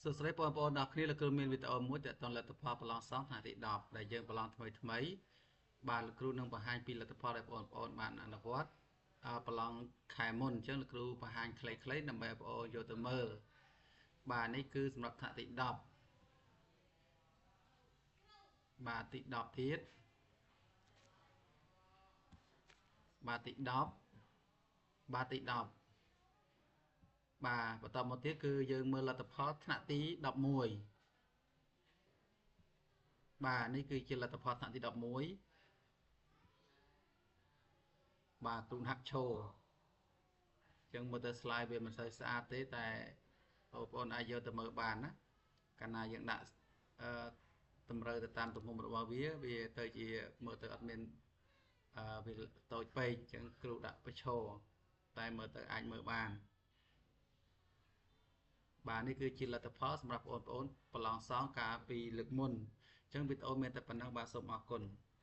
សួស្តីបងប្អូនទាំងគ្នាលោកគ្រូមានវីដេអូមួយទាក់ទងលទ្ធផលប្រឡងសងថ្នាក់ទី10ដែលយើងប្រឡងថ្មីបាទលោកគ្រូនឹងបង្ហាញពីលទ្ធផលដែលបងប្អូនបានអនុវត្តប្រឡងខែមុនអញ្ចឹងលោកគ្រូបង្ហាញខ្លីៗដើម្បីបងប្អូនយកទៅមើលបាទនេះគឺសម្រាប់ថ្នាក់ទី10បាទទី10ទៀតបាទទី10បាទទី10បាទបន្តមកទៀតគឺយើងមើលលទ្ធផលថ្នាក់ទី11បាទនេះគឺជាលទ្ធផលថ្នាក់ទី11បាទគ្រូហាក់ឈរអញ្ចឹងមើលទៅ slide វាមិនសូវស្អាតទេតែបងប្អូនអាចយកទៅមើលបានណាកាលណាយើងដាក់តម្រូវទៅតាមទំហំរបស់វាទៅជាមើលទៅអត់មានវាតូចពេកអញ្ចឹងគ្រូដាក់ប្រឈរតែមើលទៅអាចមើលបានបាទនេះគឺជាលទ្ធផលសម្រាប់បងប្អូនប្រឡងសងកាលពីលើកមុនអញ្ចឹងវីដេអូមានតែប៉ុណ្ណឹងបាទសូមអរគុណ